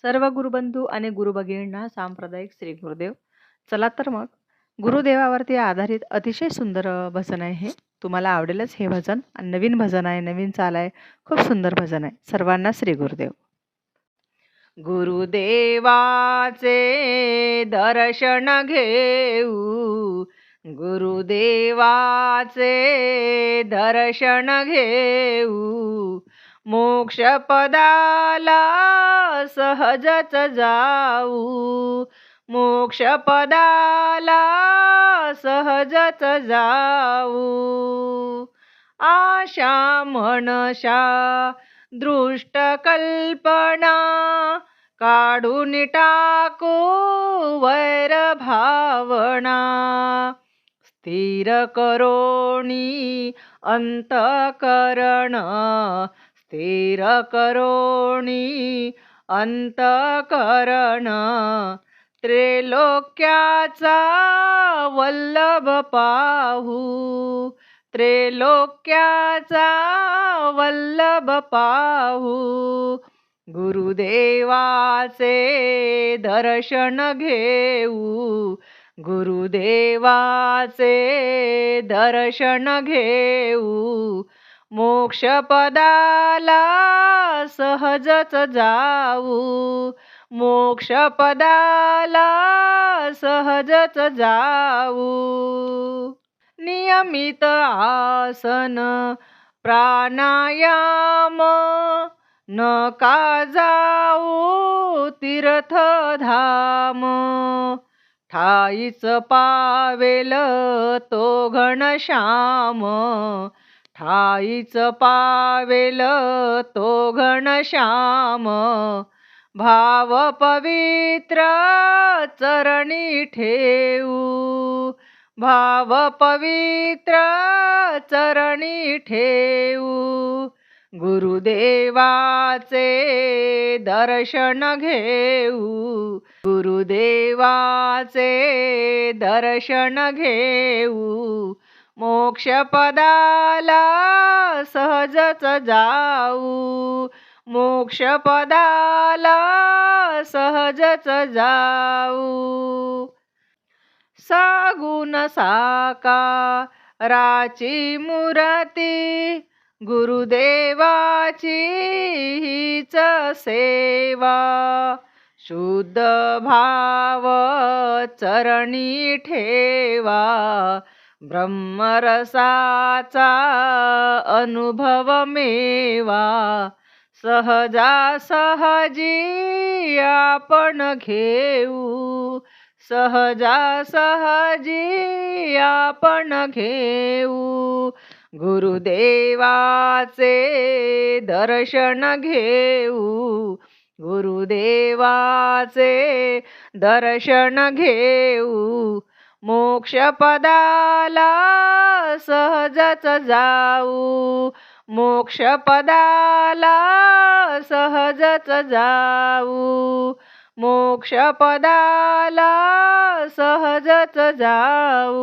सर्व गुरुबंधू आणि गुरुभगिनींना सांप्रदायिक श्री गुरुदेव. चला तर मग गुरुदेवावरती आधारित अतिशय सुंदर भजन आहे हे. तुम्हाला आवडेलच हे भजन. आणि नवीन भजन आहे, नवीन चाल आहे, खूप सुंदर भजन आहे. सर्वांना श्री गुरुदेव. गुरुदेवाचे दर्शन घेऊ, गुरुदेवाचे दर्शन घेऊ, मोक्षपदाला सहजच जाऊ, मोक्षपदाला सहजच जाऊ. आशा मनशा दृष्ट कल्पना काढून टाकू वैर भावना, स्थिर करोणी अंतःकरण, स्थिर करोणी अंतःकरण. त्रैलोक्याचा वल्लभ पाहू, त्रैलोक्याचा वल्लभ पाहू, गुरुदेवाचे दर्शन घेऊ, गुरुदेवाचे दर्शन घेऊ, मोक्षपदाला सहजच जाऊ, मोक्षपदाला सहजच जाऊ. नियमित आसन प्राणायाम नका जाऊ तीर्थधाम, ठाईच पावेल तो घनश्याम, ठाईच पावेल तो घनश्याम. भाव पवित्र चरणी ठेवू, भाव पवित्र चरणी ठेवू, गुरुदेवाचे दर्शन घेऊ, गुरुदेवाचे दर्शन घेऊ, मोक्षपदाला सहजच जाऊ, मोक्षपदाला सहजच जाऊ. सगुण साकाराची मूर्ती गुरुदेवाची हीच सेवा, शुद्ध भाव चरणी ठेवा, ब्रह्मरसाचा अनुभव मेवा, सहजासहजी आपण घेऊ, सहजासहजी आपण घेऊ, गुरुदेवाचे दर्शन घेऊ, गुरुदेवाचे दर्शन घेऊ, मोक्षपदाला सहजच जाऊ, मोक्षपदाला सहजच जाऊ, मोक्षपदाला सहजच जाऊ.